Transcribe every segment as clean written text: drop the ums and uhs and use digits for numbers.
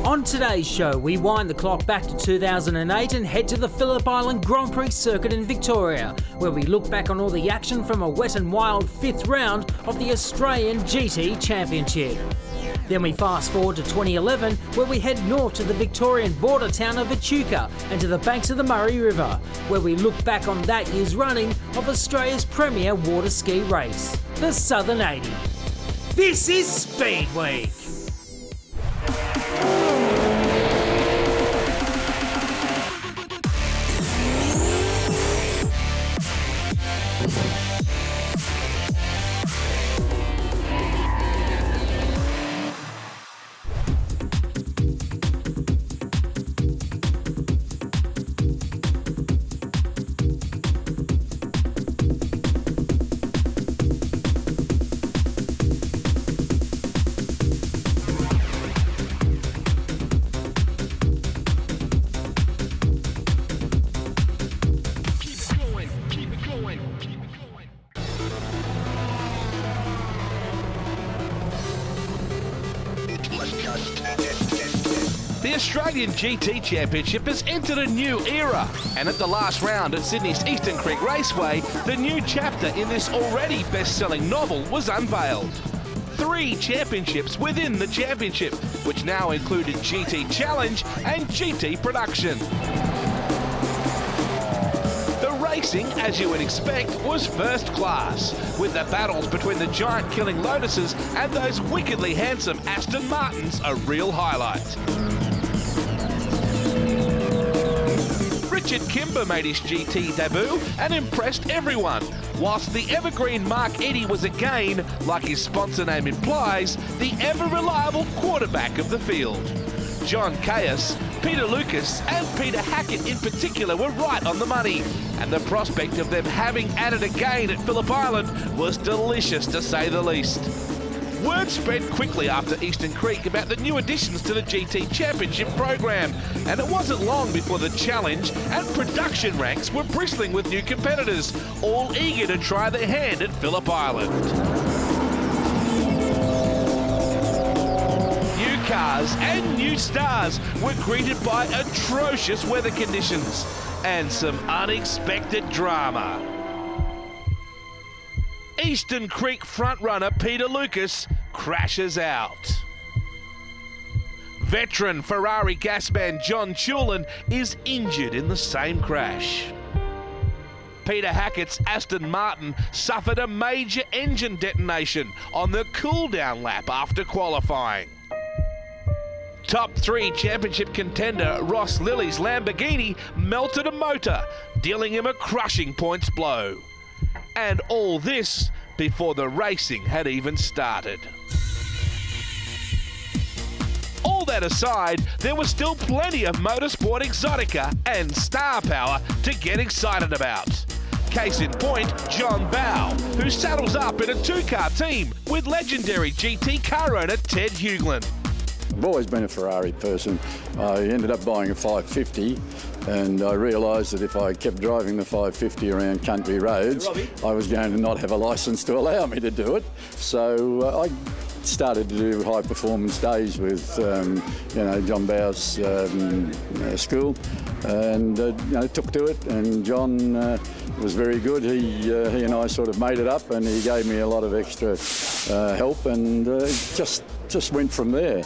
On today's show, we wind the clock back to 2008 and head to the Phillip Island Grand Prix circuit in Victoria, where we look back on all the action from a wet and wild fifth round of the Australian GT Championship. Then we fast forward to 2011, where we head north to the Victorian border town of Echuca and to the banks of the Murray River, where we look back on that year's running of Australia's premier water ski race, the Southern 80. This is Speedweek. The Australian GT Championship has entered a new era, and at the last round at Sydney's Eastern Creek Raceway, the new chapter in this already best-selling novel was unveiled. 3 championships within the championship, which now included GT Challenge and GT Production. The racing, as you would expect, was first class, with the battles between the giant-killing Lotuses and those wickedly handsome Aston Martins a real highlight. Richard Kimber made his GT debut and impressed everyone, whilst the evergreen Mark Eddy was again, like his sponsor name implies, the ever-reliable quarterback of the field. John Caius, Peter Lucas and Peter Hackett in particular were right on the money, and the prospect of them having added again at Phillip Island was delicious to say the least. Word spread quickly after Eastern Creek about the new additions to the GT Championship program, and it wasn't long before the challenge and production ranks were bristling with new competitors, all eager to try their hand at Phillip Island. New cars and new stars were greeted by atrocious weather conditions and some unexpected drama. Eastern Creek frontrunner Peter Lucas crashes out. Veteran Ferrari gasman John Chulin is injured in the same crash. Peter Hackett's Aston Martin suffered a major engine detonation on the cool-down lap after qualifying. Top 3 championship contender Ross Lilly's Lamborghini melted a motor, dealing him a crushing points blow. And all this before the racing had even started. All that aside, there was still plenty of motorsport exotica and star power to get excited about. Case in point, John Bowe, who saddles up in a 2-car team with legendary GT car owner Ted Hughlin. I've always been a Ferrari person. I ended up buying a 550 and I realised that if I kept driving the 550 around country roads, I was going to not have a licence to allow me to do it. So I started to do high performance days with John Bowe's school, and took to it, and John was very good. He and I sort of made it up, and he gave me a lot of extra help, and just went from there.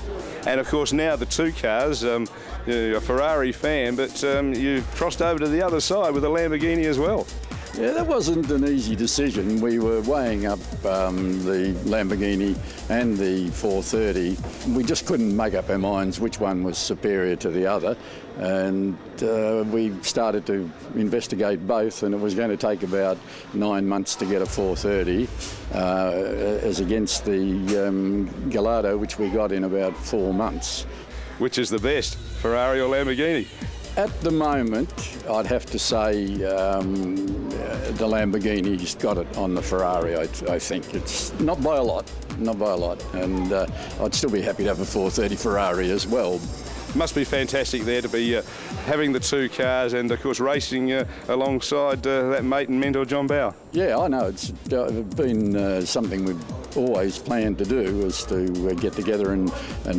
And of course now the 2 cars, you're a Ferrari fan, but you crossed over to the other side with a Lamborghini as well. Yeah, that wasn't an easy decision. We were weighing up the Lamborghini and the 430. We just couldn't make up our minds which one was superior to the other, and we started to investigate both, and it was going to take about 9 months to get a 430 as against the Gallardo, which we got in about 4 months. Which is the best, Ferrari or Lamborghini? At the moment, I'd have to say the Lamborghini's got it on the Ferrari. I think it's not by a lot, and I'd still be happy to have a 430 Ferrari as well. Must be fantastic there to be having the 2 cars and of course racing alongside that mate and mentor John Bowe. Yeah, I know. It's been something we've always planned to do, was to get together and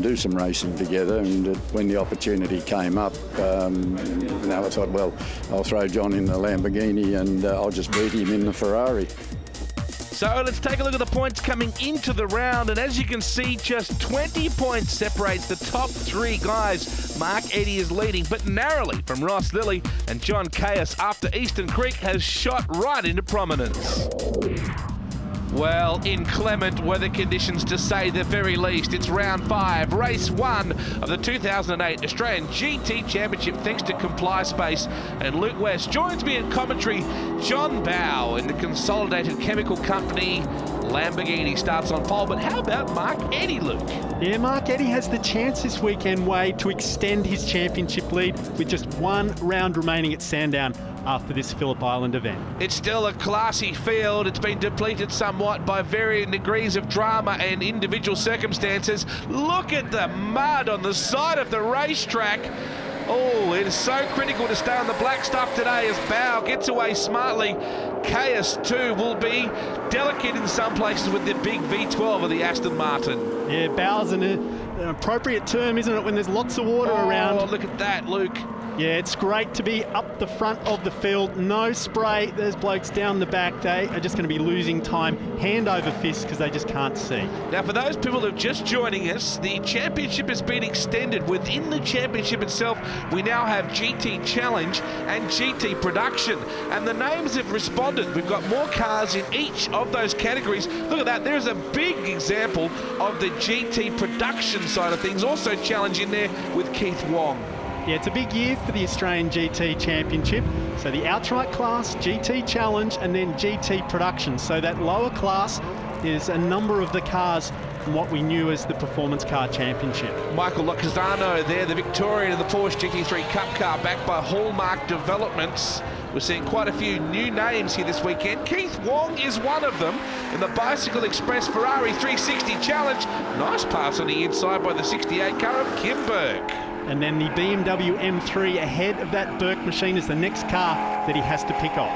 do some racing together. And when the opportunity came up, I thought, well, I'll throw John in the Lamborghini and I'll just beat him in the Ferrari. So let's take a look at the points coming into the round, and as you can see, just 20 points separates the top 3 guys. Mark Eddy is leading, but narrowly from Ross Lilly, and John Caius, after Eastern Creek, has shot right into prominence. Well, inclement weather conditions to say the very least. It's round 5, race 1 of the 2008 Australian GT Championship, thanks to Comply Space and Luke West. Joins me in commentary, John Bowe in the Consolidated Chemical Company. Lamborghini starts on pole, but how about Mark Eddy, Luke? Yeah, Mark Eddy has the chance this weekend, Wade, to extend his championship lead with just 1 round remaining at Sandown after this Phillip Island event. It's still a classy field. It's been depleted somewhat by varying degrees of drama and individual circumstances. Look at the mud on the side of the racetrack. Oh, it is so critical to stay on the black stuff today as Bowe gets away smartly. Caius too will be delicate in some places with the big V12 of the Aston Martin. Yeah, Bowe's an appropriate term, isn't it, when there's lots of water around? Oh, look at that, Luke. Yeah, it's great to be up the front of the field. No spray. There's blokes down the back. They are just going to be losing time, hand over fist, because they just can't see. Now, for those people who are just joining us, the championship has been extended. Within the championship itself, we now have GT Challenge and GT Production. And the names have responded. We've got more cars in each of those categories. Look at that. There's a big example of the GT Production side of things. Also Challenge in there with Keith Wong. Yeah, it's a big year for the Australian GT Championship. So the outright class, GT Challenge, and then GT Production. So that lower class is a number of the cars from what we knew as the Performance Car Championship. Michael Locasano there, the Victorian of the Porsche GT3 Cup car, backed by Hallmark Developments. We're seeing quite a few new names here this weekend. Keith Wong is one of them in the Bicycle Express Ferrari 360 Challenge. Nice pass on the inside by the 68 car of Kim Burke. And then the BMW M3 ahead of that Burke machine is the next car that he has to pick off.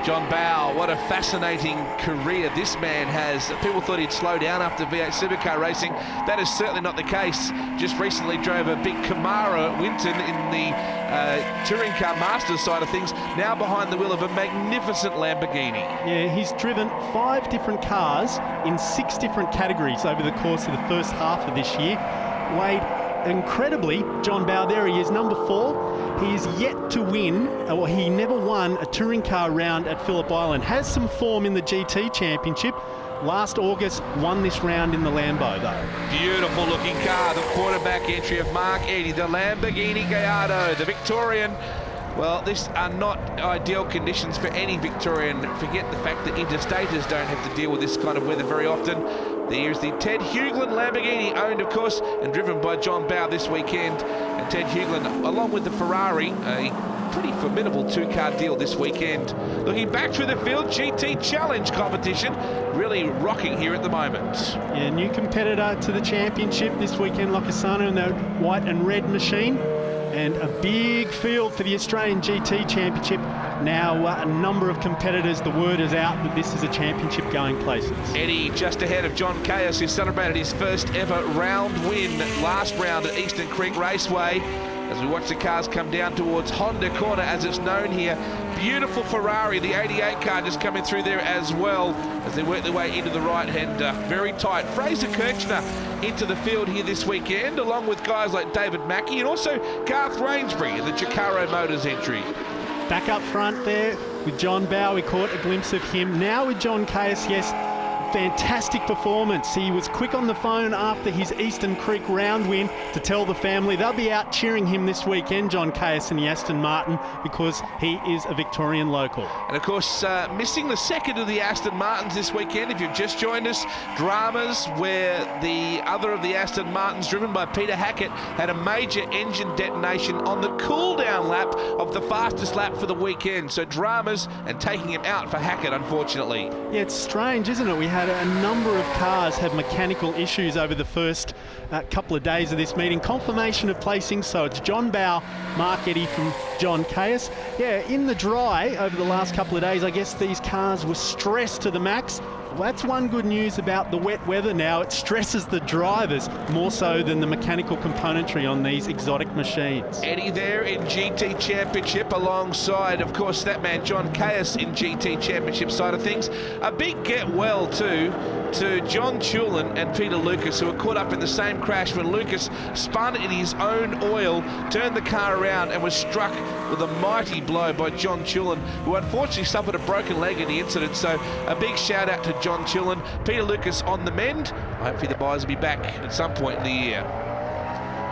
John Bowe, what a fascinating career this man has. People thought he'd slow down after V8 supercar racing. That is certainly not the case. Just recently drove a big Camaro at Winton in the Touring Car Masters side of things. Now behind the wheel of a magnificent Lamborghini. Yeah, he's driven 5 different cars in 6 different categories over the course of the first half of this year. Wade, incredibly, John Bowe, there he is, number 4. He is yet to win, or he never won a touring car round at Phillip Island. Has some form in the GT Championship. Last August, won this round in the Lambo, though. Beautiful looking car, the quarterback entry of Mark Eddy, the Lamborghini Gallardo, the Victorian. Well, these are not ideal conditions for any Victorian. Forget the fact that interstaters don't have to deal with this kind of weather very often. There's the Ted Hughlin Lamborghini, owned, of course, and driven by John Bowe this weekend. And Ted Hughlin, along with the Ferrari, a pretty formidable 2-car deal this weekend. Looking back through the field, GT Challenge competition really rocking here at the moment. Yeah, new competitor to the championship this weekend, Locasano in the white and red machine. And a big field for the Australian GT Championship. Now a number of competitors, the word is out that this is a championship going places. Eddy just ahead of John Caius, who celebrated his first ever round win last round at Eastern Creek Raceway. As we watch the cars come down towards Honda Corner, as it's known here. Beautiful Ferrari, the 88 car just coming through there as well as they work their way into the right hand. Very tight. Fraser Kirchner into the field here this weekend, along with guys like David Mackey and also Garth Rainsbury in the Jacaro Motors entry. Back up front there with John Bowe, we caught a glimpse of him. Now with John Caius, yes, fantastic performance. He was quick on the phone after his Eastern Creek round win to tell the family they'll be out cheering him this weekend, John Caius and the Aston Martin, because he is a Victorian local. And of course, missing the second of the Aston Martins this weekend. If you've just joined us, dramas where the other of the Aston Martins, driven by Peter Hackett, had a major engine detonation on the cool-down lap of the fastest lap for the weekend. So dramas and taking him out for Hackett, unfortunately. Yeah, it's strange, isn't it? We had a number of cars have mechanical issues over the first couple of days of this meeting. Confirmation of placing, so it's John Bowe, Mark Eddy from John Caius. Yeah, in the dry over the last couple of days, I guess these cars were stressed to the max. Well, that's one good news about the wet weather now. It stresses the drivers more so than the mechanical componentry on these exotic machines. Eddie there in GT Championship alongside, of course, that man John Caius in GT Championship side of things. A big get well too to John Chulin and Peter Lucas, who were caught up in the same crash when Lucas spun in his own oil, turned the car around and was struck with a mighty blow by John Chulin, who unfortunately suffered a broken leg in the incident. So a big shout out to John Chulin. Peter Lucas on the mend. Hopefully the boys will be back at some point in the year.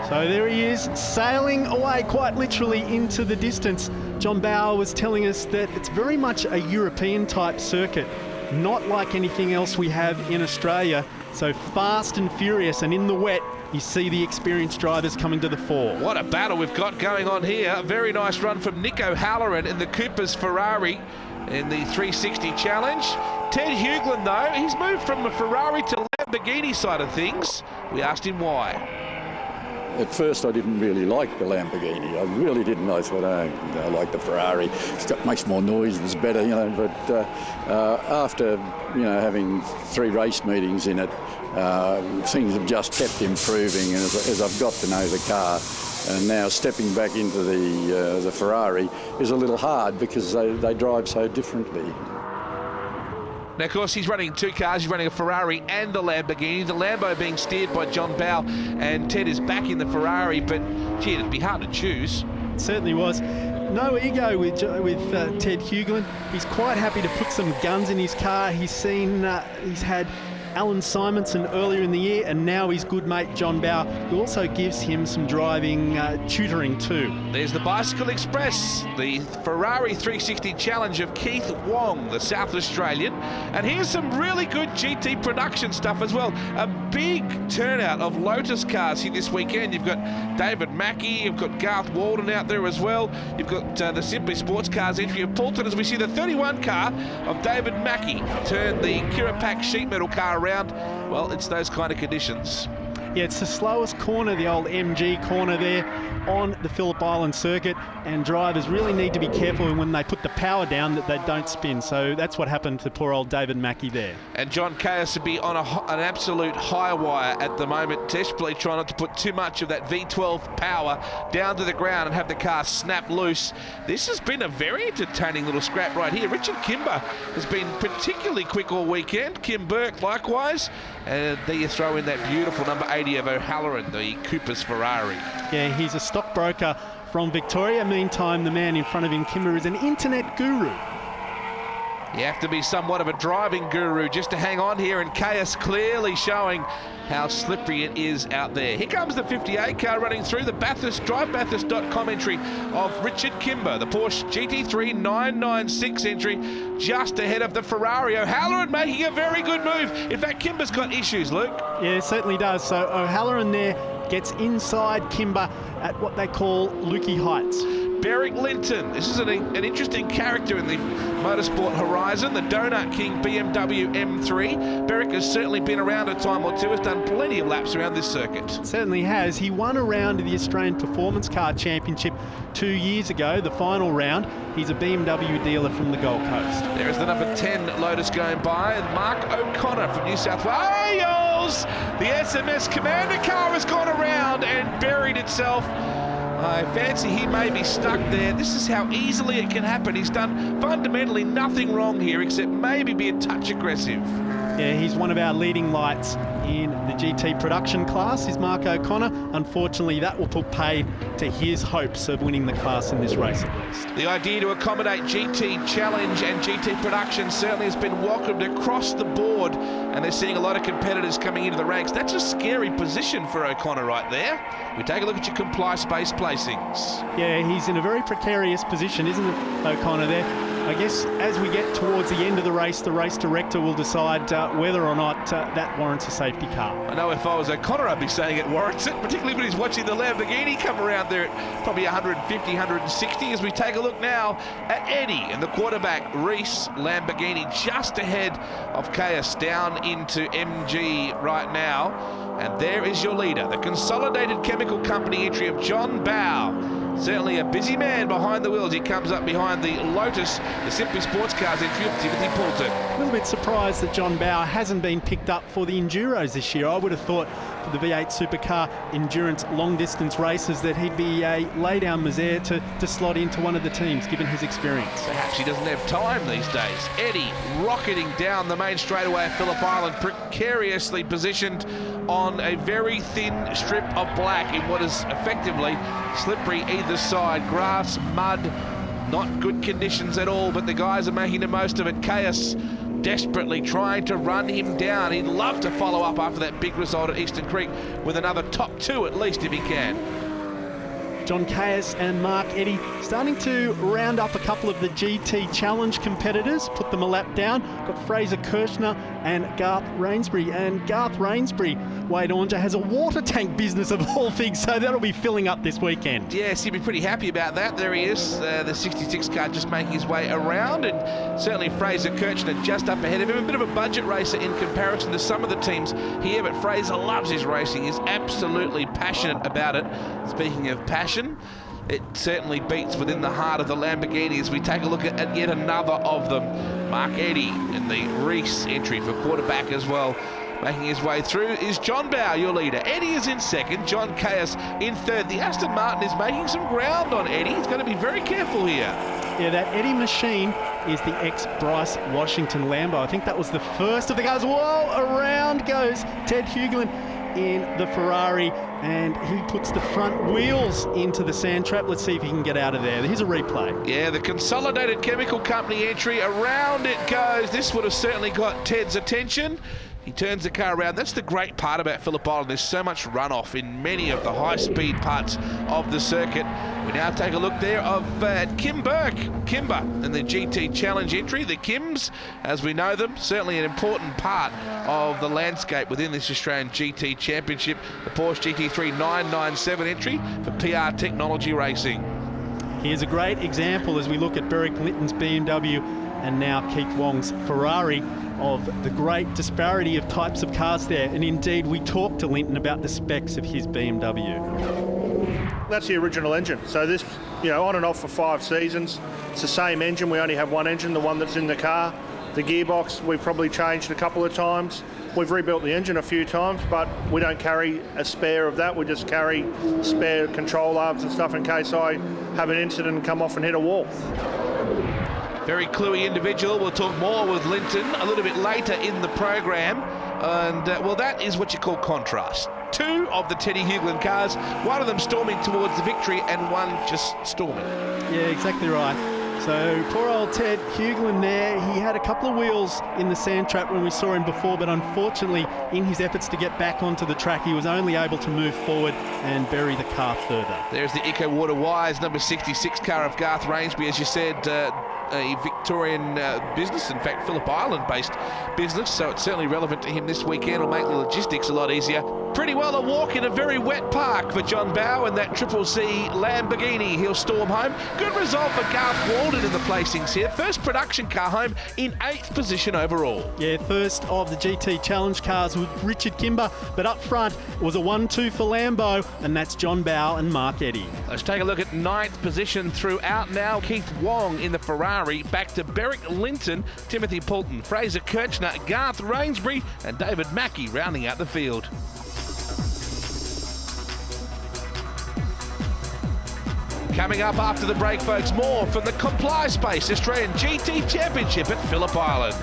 So there he is, sailing away quite literally into the distance. John Bauer was telling us that it's very much a European type circuit, not like anything else we have in Australia. So fast and furious, and in the wet, you see the experienced drivers coming to the fore. What a battle we've got going on here. A very nice run from Nico Halloran in the Cooper's Ferrari in the 360 Challenge. Ted Hughlin, though, he's moved from a Ferrari to Lamborghini side of things. We asked him why. At first I didn't really like the Lamborghini. I really didn't. I thought, I like the Ferrari. Makes more noise, it's better, you know. But after, having 3 race meetings in it, things have just kept improving. And as I've got to know the car, and now stepping back into the Ferrari is a little hard because they drive so differently. Now, of course, he's running 2 cars. He's running a Ferrari and a Lamborghini. The Lambo being steered by John Bow, and Ted is back in the Ferrari, but, gee, it'd be hard to choose. It certainly was. No ego with Ted Hughlin. He's quite happy to put some guns in his car. He's had Alan Simonson earlier in the year, and now his good mate John Bow, who also gives him some driving tutoring too. There's the Bicycle Express, the Ferrari 360 Challenge of Keith Wong, the South Australian. And here's some really good GT production stuff as well. A big turnout of Lotus cars here this weekend. You've got David Mackey, you've got Garth Walden out there as well. You've got the Simply Sports Cars entry of Poulton, as we see the 31 car of David Mackey turn the Kirapak sheet metal car around. Well, it's those kind of conditions. Yeah, it's the slowest corner, the old MG corner there on the Phillip Island circuit, and drivers really need to be careful when they put the power down that they don't spin. So that's what happened to poor old David Mackey there. And John Caius would be on an absolute high wire at the moment, desperately trying not to put too much of that V12 power down to the ground and have the car snap loose. This has been a very entertaining little scrap right here. Richard Kimber has been particularly quick all weekend. Kim Burke likewise. And there you throw in that beautiful number 80 of O'Halloran, the Cooper's Ferrari. Yeah, he's a stockbroker from Victoria. Meantime, the man in front of him, Kimber, is an internet guru. You have to be somewhat of a driving guru just to hang on here, and Caius clearly showing how slippery it is out there. Here comes the 58 car running through the Bathurst, drivebathurst.com entry of Richard Kimber, the Porsche GT3 996 entry, just ahead of the Ferrari. O'Halloran making a very good move. In fact, Kimber's got issues, Luke. Yeah, it certainly does. So O'Halloran there gets inside Kimber at what they call Lukey Heights. Barrick Linton, this is an interesting character in the motorsport horizon, the Donut King BMW M3. Barrick has certainly been around a time or two, has done plenty of laps around this circuit. Certainly has. He won a round of the Australian Performance Car Championship 2 years ago, the final round. He's a BMW dealer from the Gold Coast. There is the number 10 Lotus going by, Mark O'Connor from New South Wales. The SMS Commander car has gone around and buried itself. I fancy he may be stuck there. This is how easily it can happen. He's done fundamentally nothing wrong here except maybe be a touch aggressive. Yeah, he's one of our leading lights in the GT production class, is Mark O'Connor. Unfortunately, that will put paid to his hopes of winning the class in this race at least. The idea to accommodate GT Challenge and GT production certainly has been welcomed across the board, and they're seeing a lot of competitors coming into the ranks. That's a scary position for O'Connor right there. We take a look at your comply space placings. Yeah, he's in a very precarious position, isn't it, O'Connor there? I guess as we get towards the end of the race director will decide whether or not that warrants a safety car. I know if I was O'Connor, I'd be saying it warrants it, particularly when he's watching the Lamborghini come around there at probably 150, 160, as we take a look now at Eddie and the quarterback, Reese Lamborghini, just ahead of Caius down into MG right now. And there is your leader, the Consolidated Chemical Company entry of John Bow. Certainly a busy man behind the wheels. He comes up behind the Lotus, the Simply Sports Cars entry of Timothy Poulton. A little bit surprised that John Bauer hasn't been picked up for the Enduros this year. I would have thought for the V8 Supercar endurance long distance races that he'd be a lay-down misère to slot into one of the teams, given his experience. Perhaps he doesn't have time these days. Eddie rocketing down the main straightaway at Phillip Island, precariously positioned on a very thin strip of black in what is effectively slippery either side. Grass, mud, not good conditions at all, but the guys are making the most of it. Chaos desperately trying to run him down. He'd love to follow up after that big result at Eastern Creek with another top two at least if he can. John Caius and Mark Eddy starting to round up a couple of the GT Challenge competitors, put them a lap down. Got Fraser Kirshner and Garth Rainsbury. And Garth Rainsbury, Wade Ornger, has a water tank business of all things, so that'll be filling up this weekend. Yes, he'd be pretty happy about that. There he is, the 66 car just making his way around, and certainly Fraser Kirshner just up ahead of him. A bit of a budget racer in comparison to some of the teams here, but Fraser loves his racing. He's absolutely passionate about it. Speaking of passion, it certainly beats within the heart of the Lamborghini as we take a look at yet another of them. Mark Eddy in the Reese entry for quarterback as well. Making his way through is John Bauer, your leader. Eddie is in second, John Caius in third. The Aston Martin is making some ground on Eddie. He's going to be very careful here. Yeah, that Eddie machine is the ex-Bryce Washington Lambo. I think that was the first of the cars. Whoa, around goes Ted Hughlin in the Ferrari, and he puts the front wheels into the sand trap. Let's see if he can get out of there. Here's a replay. Yeah, the Consolidated Chemical Company entry, around it goes. This would have certainly got Ted's attention. He turns the car around. That's the great part about Phillip Island. There's so much runoff in many of the high-speed parts of the circuit. We now take a look there of Kim Burke, Kimber, and the GT Challenge entry. The Kims, as we know them, certainly an important part of the landscape within this Australian GT Championship. The Porsche GT3 997 entry for PR Technology Racing. Here's a great example as we look at Barrick Linton's BMW and now Keith Wong's Ferrari of the great disparity of types of cars there. And indeed, we talked to Linton about the specs of his BMW. That's the original engine. So this, on and off for 5 seasons. It's the same engine. We only have one engine, the one that's in the car. The gearbox, we've probably changed a couple of times. We've rebuilt the engine a few times, but we don't carry a spare of that. We just carry spare control arms and stuff in case I have an incident and come off and hit a wall. Very cluey individual. We'll talk more with Linton a little bit later in the program. And, well, that is what you call contrast. 2 of the Teddy Hughlin cars, one of them storming towards the victory and one just storming. Yeah, exactly right. So poor old Ted Hughlin there, he had a couple of wheels in the sand trap when we saw him before, but unfortunately in his efforts to get back onto the track, he was only able to move forward and bury the car further. There's the Eco Water Wires number 66 car of Garth Rainsbury, as you said, a Victorian business, in fact Phillip Island based business, so it's certainly relevant to him this weekend. It'll make the logistics a lot easier. Pretty well a walk in a very wet park for John Bauer and that Triple C Lamborghini. He'll storm home. Good result for Garth Walden in the placings here. First production car home in 8th position overall. Yeah, first of the GT Challenge cars with Richard Kimber, but up front it was a 1-2 for Lambo, and that's John Bauer and Mark Eddy. Let's take a look at 9th position throughout now. Keith Wong in the Ferrari, back to Barrick Linton, Timothy Poulton, Fraser Kirshner, Garth Rainsbury and David Mackey rounding out the field. Coming up after the break, folks, more from the Comply Space Australian GT Championship at Phillip Island.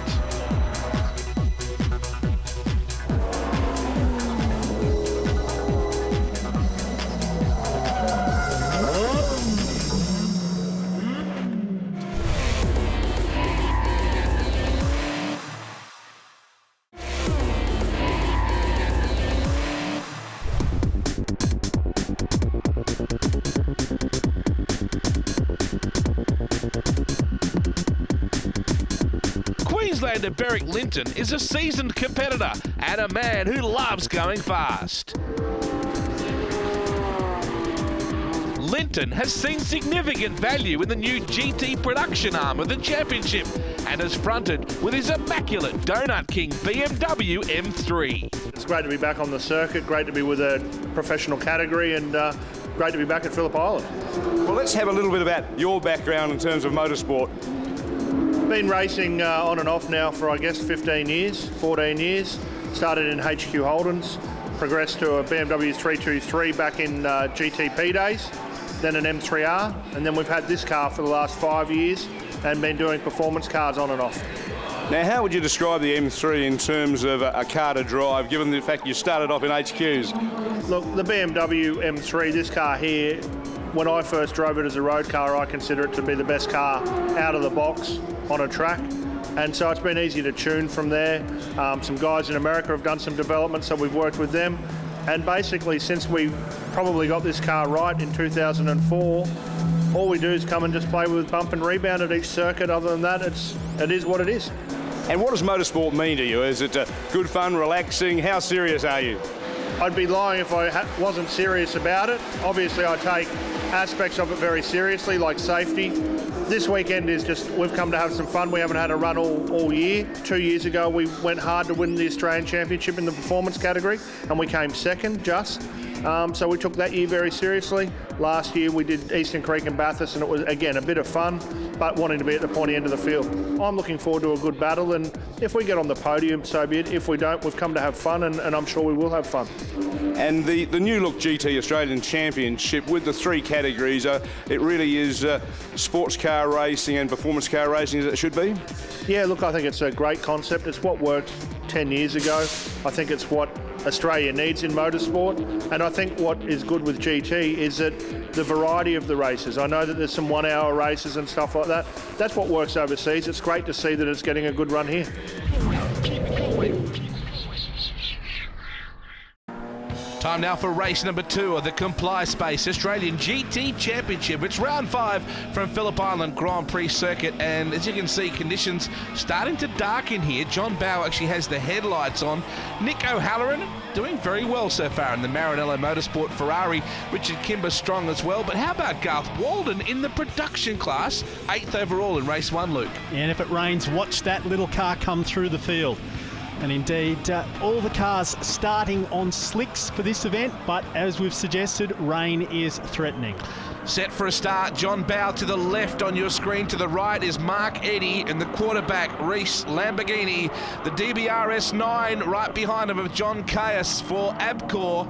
Queenslander Barrick Linton is a seasoned competitor and a man who loves going fast. Linton has seen significant value in the new GT production arm of the championship and has fronted with his immaculate Donut King BMW M3. It's great to be back on the circuit, great to be with a professional category, and great to be back at Phillip Island. Well, let's have a little bit about your background in terms of motorsport. Been racing on and off now for, I guess, 15 years, 14 years. Started in HQ Holdens, progressed to a BMW 323 back in GTP days, then an M3R, and then we've had this car for the last 5 years and been doing performance cars on and off. Now, how would you describe the M3 in terms of a car to drive, given the fact you started off in HQs? Look, the BMW M3, this car here, when I first drove it as a road car, I consider it to be the best car out of the box on a track. And so it's been easy to tune from there. Some guys in America have done some development, so we've worked with them. And basically, since we probably got this car right in 2004, all we do is come and just play with bump and rebound at each circuit. Other than that, it is what it is. And what does motorsport mean to you? Is it good fun, relaxing? How serious are you? I'd be lying if I wasn't serious about it. Obviously, I take aspects of it very seriously, like safety. This weekend is just, we've come to have some fun. We haven't had a run all year. 2 years ago, we went hard to win the Australian Championship in the performance category, and we came second just. So we took that year very seriously. Last year we did Eastern Creek and Bathurst, and it was, again, a bit of fun, but wanting to be at the pointy end of the field. I'm looking forward to a good battle, and if we get on the podium, so be it. If we don't, we've come to have fun, and I'm sure we will have fun. And the new look GT Australian Championship with the three categories, it really is sports car racing and performance car racing as it should be? Yeah, look, I think it's a great concept. It's what worked 10 years ago. I think it's what Australia needs in motorsport, and I think what is good with GT is that the variety of the races. I know that there's some 1 hour races and stuff like that. That's what works overseas. It's great to see that it's getting a good run here. Time now for race number 2 of the Comply Space Australian GT Championship. It's round 5 from Phillip Island Grand Prix circuit, and as you can see, conditions starting to darken here. John Bowe actually has the headlights on. Nick O'Halloran doing very well so far in the Maranello Motorsport Ferrari. Richard Kimber strong as well, but how about Garth Walden in the production class, 8th overall in race 1, Luke? And if it rains, watch that little car come through the field. And indeed, all the cars starting on slicks for this event, but as we've suggested, rain is threatening. Set for a start, John Bowe to the left on your screen. To the right is Mark Eddy and the quarterback, Reese Lamborghini. The DBRS 9 right behind him of John Caius for Abcor.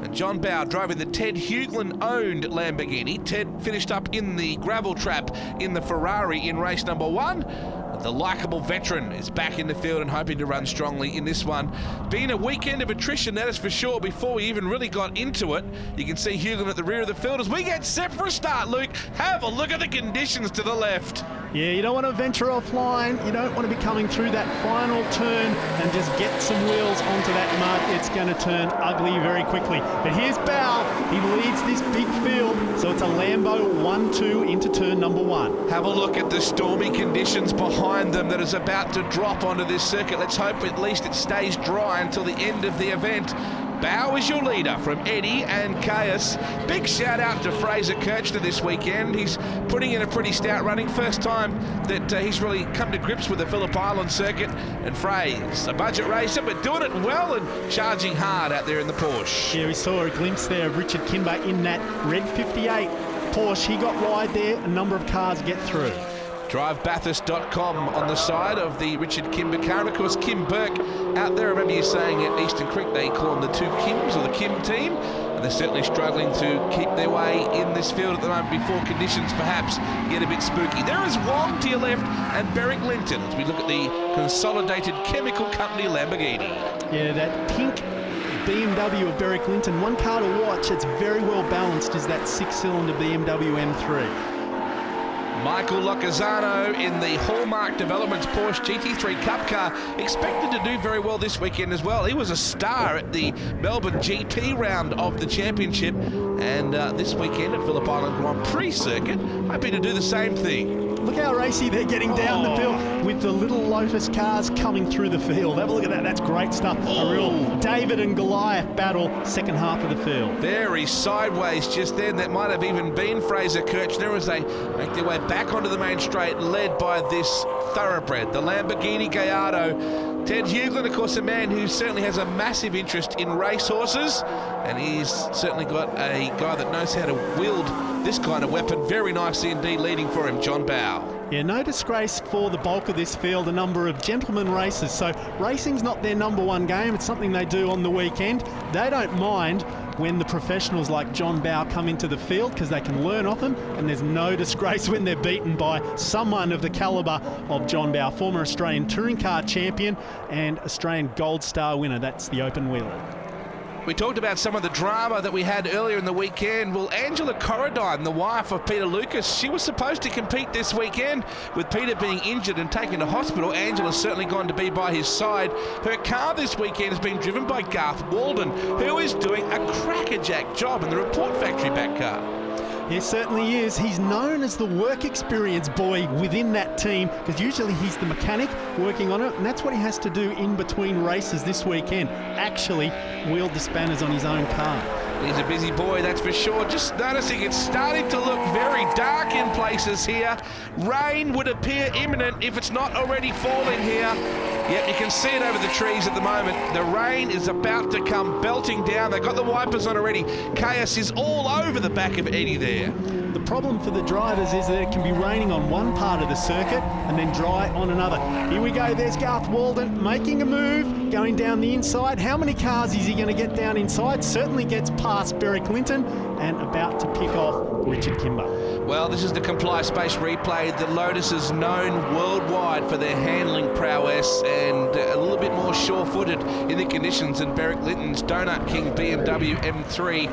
And John Bowe driving the Ted Hughlin-owned Lamborghini. Ted finished up in the gravel trap in the Ferrari in race number 1. The likeable veteran is back in the field and hoping to run strongly in this one. Been a weekend of attrition, that is for sure, before we even really got into it. You can see Hughlin at the rear of the field as we get set for a start, Luke. Have a look at the conditions to the left. Yeah, you don't want to venture offline. You don't want to be coming through that final turn and just get some wheels onto that mud. It's going to turn ugly very quickly. But here's Bowe. He leads this big field, so it's a Lambo 1-2 into turn number 1. Have a look at the stormy conditions behind them that is about to drop onto this circuit. Let's hope at least it stays dry until the end of the event. Bowe is your leader from Eddy and Caius. Big shout out to Fraser Kirchner this weekend. He's putting in a pretty stout running. First time that he's really come to grips with the Phillip Island circuit. And Frey's a budget racer, but doing it well and charging hard out there in the Porsche. Yeah, we saw a glimpse there of Richard Kimber in that red 58 Porsche. He got wide there. A number of cars get through. DriveBathurst.com on the side of the Richard Kimber car. And of course, Kim Burke out there. I remember you saying at Eastern Creek they call them the 2 Kims, or the Kim team. And they're certainly struggling to keep their way in this field at the moment before conditions perhaps get a bit spooky. There is Wong to your left and Barrick Linton as we look at the Consolidated Chemical Company Lamborghini. Yeah, that pink BMW of Barrick Linton. One car to watch, it's very well balanced, is that 6-cylinder BMW M3. Michael Locazano in the Hallmark Developments Porsche GT3 Cup car, expected to do very well this weekend as well. He was a star at the Melbourne GT round of the championship, and this weekend at Phillip Island Grand Prix circuit, hoping to do the same thing. Look how racy they're getting down the field with the little Lotus cars coming through the field. Have a look at that, that's great stuff. A real David and Goliath battle, second half of the field. Very sideways just then. That might have even been Fraser Kirchner as they make their way back onto the main straight, led by this thoroughbred, the Lamborghini Gallardo. Ted Hughlin, of course, a man who certainly has a massive interest in racehorses, and he's certainly got a guy that knows how to wield this kind of weapon very nicely indeed, leading for him, John Bowe. Yeah, no disgrace for the bulk of this field, a number of gentleman races. So racing's not their number one game. It's something they do on the weekend. They don't mind when the professionals like John Bowe come into the field because they can learn off them, and there's no disgrace when they're beaten by someone of the calibre of John Bowe, former Australian touring car champion and Australian Gold Star winner. That's the open wheeler. We talked about some of the drama that we had earlier in the weekend. Well, Angela Coradon, the wife of Peter Lucas, she was supposed to compete this weekend. With Peter being injured and taken to hospital, Angela's certainly going to be by his side. Her car this weekend has been driven by Garth Walden, who is doing a crackerjack job in the Report Factory back car. He certainly is. He's known as the work experience boy within that team because usually he's the mechanic working on it, and that's what he has to do in between races this weekend, actually wield the spanners on his own car. He's a busy boy, that's for sure. Just noticing it's starting to look very dark in places here. Rain would appear imminent if it's not already falling here. Yet you can see it over the trees at the moment. The rain is about to come belting down. They've got the wipers on already. Chaos is all over the back of Eddie there. The problem for the drivers is that it can be raining on one part of the circuit and then dry on another. Here we go, there's Garth Walden making a move, going down the inside. How many cars is he going to get down inside? Certainly gets past Barrick Linton and about to pick off Richard Kimber. Well, this is the Comply Space replay. The Lotus is known worldwide for their handling prowess and a little bit more sure-footed in the conditions than Barrick Linton's Donut King Bmw M3.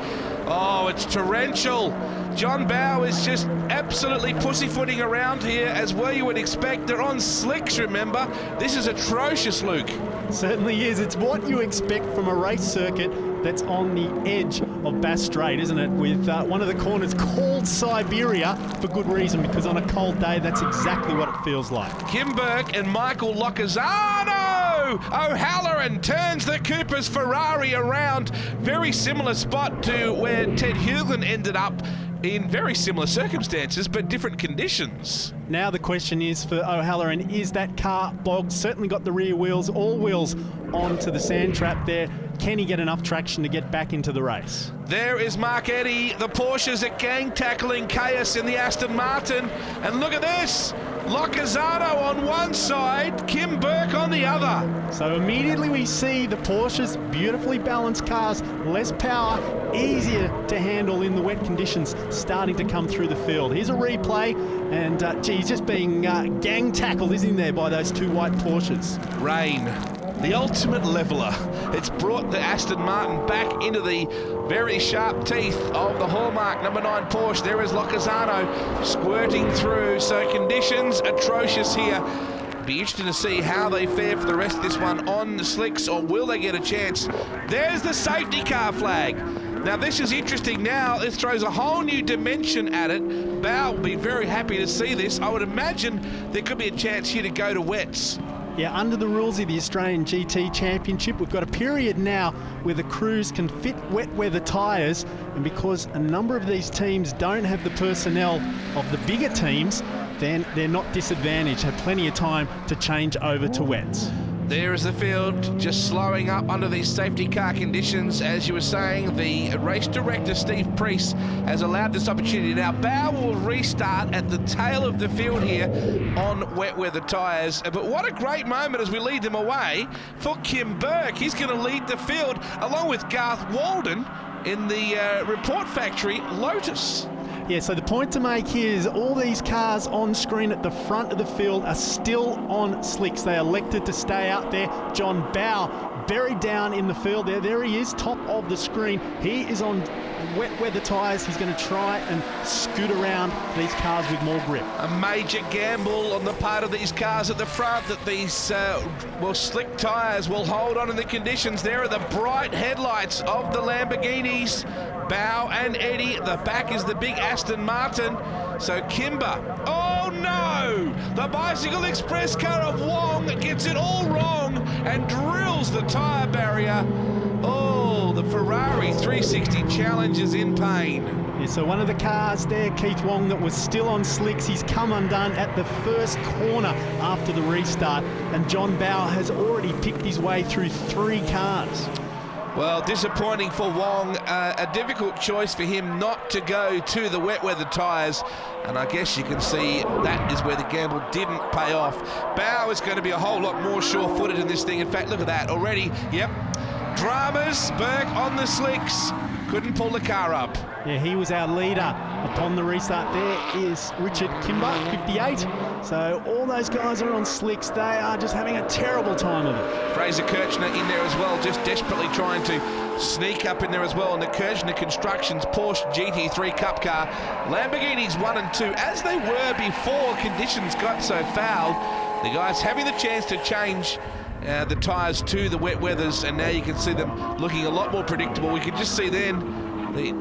Oh, it's torrential. John Bowe is just absolutely pussyfooting around here, as well you would expect. They're on slicks, remember. This is atrocious, Luke. Certainly is. It's what you expect from a race circuit that's on the edge of Bass Strait, isn't it? With one of the corners called Siberia for good reason, because on a cold day, that's exactly what it feels like. Kim Burke and Michael Locasano! O'Halloran turns the Cooper's Ferrari around. Very similar spot to where Ted Hughlin ended up in very similar circumstances, but different conditions. Now the question is for O'Halloran, is that car bogged? Certainly got the rear wheels, all wheels onto the sand trap there. Can he get enough traction to get back into the race? There is Mark Eddy. The Porsches are gang tackling chaos in the Aston Martin. And look at this. Locasano on one side, Kim Burke on the other. So immediately we see the Porsches, beautifully balanced cars, less power, easier to handle in the wet conditions, starting to come through the field. Here's a replay, and he's just being gang tackled, isn't he, there by those two white Porsches. Rain, the ultimate leveller. It's brought the Aston Martin back into the very sharp teeth of the hallmark number 9 Porsche. There is Locasano squirting through. So conditions atrocious here. Be interesting to see how they fare for the rest of this one on the slicks, or will they get a chance? There's the safety car flag. Now this is interesting now. It throws a whole new dimension at it. Bowe will be very happy to see this. I would imagine there could be a chance here to go to wets. Yeah, under the rules of the Australian GT Championship, we've got a period now where the crews can fit wet weather tyres, and because a number of these teams don't have the personnel of the bigger teams, then they're not disadvantaged, have plenty of time to change over to wets. There is the field just slowing up under these safety car conditions. As you were saying, the race director, Steve Prix, has allowed this opportunity. Now, Bowe will restart at the tail of the field here on wet weather tyres. But what a great moment as we lead them away for Kim Burke. He's going to lead the field along with Garth Walden in the Report Factory Lotus. Yeah, so the point to make here is all these cars on screen at the front of the field are still on slicks. They elected to stay out there. John Bowe buried down in the field there. There he is, top of the screen. He is on wet weather tyres. He's going to try and scoot around these cars with more grip. A major gamble on the part of these cars at the front that these slick tyres will hold on in the conditions. There are the bright headlights of the Lamborghinis. Bowe and Eddie. The back is the big Aston Martin. So Kimber. Oh no! The Bicycle Express car of Wong gets it all wrong and drills the tyre barrier. Oh, the Ferrari Ferrari 360 Challenge is in pain. Yeah, so one of the cars there, Keith Wong, that was still on slicks, he's come undone at the first corner after the restart, and John Bowe has already picked his way through 3 cars. Well, disappointing for Wong. A difficult choice for him not to go to the wet weather tyres. And I guess you can see that is where the gamble didn't pay off. Bowe is going to be a whole lot more sure-footed in this thing. In fact, look at that already. Yep. Dramas, Burke on the slicks. Couldn't pull the car up. Yeah, he was our leader upon the restart. There is Richard Kimber, 58. So all those guys are on slicks. They are just having a terrible time of it. Fraser Kirchner in there as well, just desperately trying to sneak up in there as well. And the Kirchner Constructions Porsche GT3 Cup car, Lamborghinis 1 and 2, as they were before conditions got so foul. The guys having the chance to change the tyres to the wet weathers, and now you can see them looking a lot more predictable. We can just see then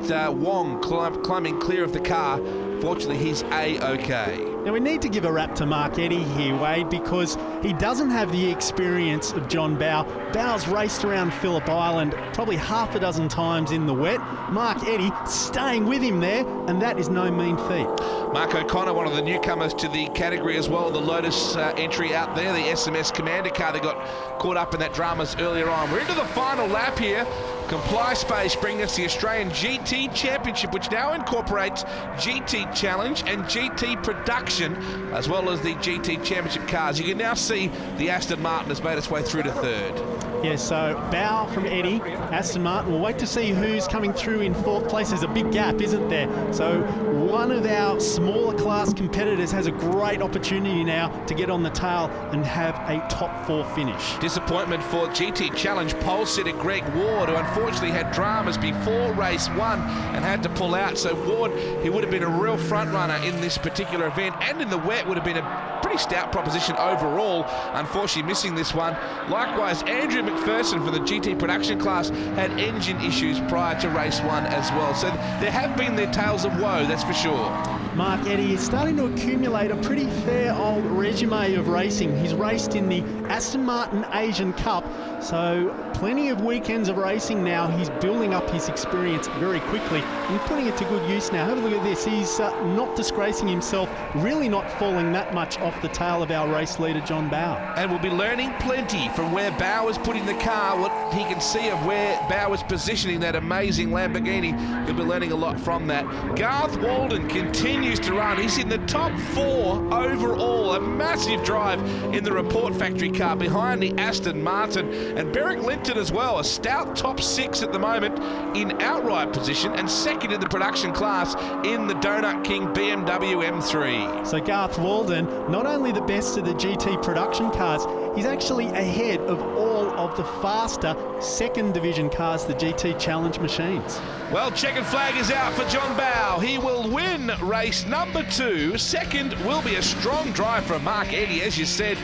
that Wong climbing clear of the car. Fortunately, he's A-OK. Now, we need to give a rap to Mark Eddy here, Wade, because he doesn't have the experience of John Bowe. Bowe's raced around Phillip Island probably half a dozen times in the wet. Mark Eddy staying with him there, and that is no mean feat. Mark O'Connor, one of the newcomers to the category as well, the Lotus entry out there, the SMS Commander car that got caught up in that dramas earlier on. We're into the final lap here. Comply Space bringing us the Australian GT Championship, which now incorporates GT Challenge and GT Production, as well as the GT Championship cars. You can now see the Aston Martin has made its way through to 3rd. Yeah, so Bowe from Eddy, Aston Martin. We'll wait to see who's coming through in 4th place. There's a big gap, isn't there? So one of our smaller class competitors has a great opportunity now to get on the tail and have a top 4 finish. Disappointment for GT Challenge pole sitter Greg Ward, who unfortunately had dramas before race 1 and had to pull out. So Ward, he would have been a real front runner in this particular event, and in the wet would have been a pretty stout proposition overall. Unfortunately missing this one. Likewise, Andrew McPherson for the GT Production class had engine issues prior to race 1 as well. So there have been their tales of woe, that's for sure. Mark Eddy is starting to accumulate a pretty fair old resume of racing. He's raced in the Aston Martin Asian Cup, so plenty of weekends of racing now. He's building up his experience very quickly and putting it to good use now. Have a look at this. He's not disgracing himself, really not falling that much off the tail of our race leader, John Bowe. And we'll be learning plenty from where Bowe is putting the car, what he can see of where Bowe is positioning that amazing Lamborghini. He'll be learning a lot from that. Garth Walden continues to run. He's in the top 4 overall. A massive drive in the Report Factory car behind the Aston Martin. And Barrick Linton as well, a stout top 6 at the moment in outright position, and 2nd in the production class in the Donut King BMW M3. So Garth Walden, not only the best of the GT production cars, he's actually ahead of all of the faster 2nd division cars, the GT Challenge machines. Well, checkered flag is out for John Bowe. He will win race number 2. 2nd will be a strong drive from Mark Eddy, as you said.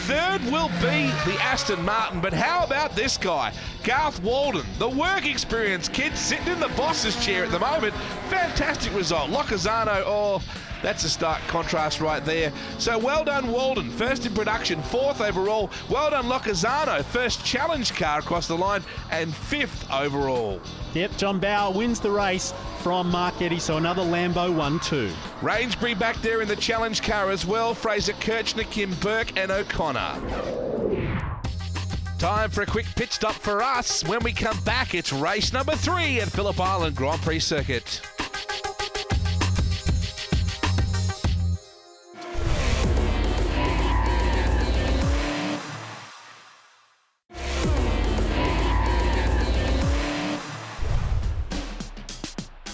3rd will be the Aston Martin, but how about this guy, Garth Walden, the work experience kid sitting in the boss's chair at the moment. Fantastic result. Locazano, oh, that's a stark contrast right there. So well done, Walden, 1st in production, 4th overall. Well done, Locazano, 1st challenge car across the line, and 5th overall. Yep, John Bowe wins the race from Mark Eddy, so another Lambo 1-2. Rangebury back there in the challenge car as well. Fraser Kirchner, Kim Burke and O'Connor. Time for a quick pit stop for us. When we come back, it's race number 3 at Phillip Island Grand Prix Circuit.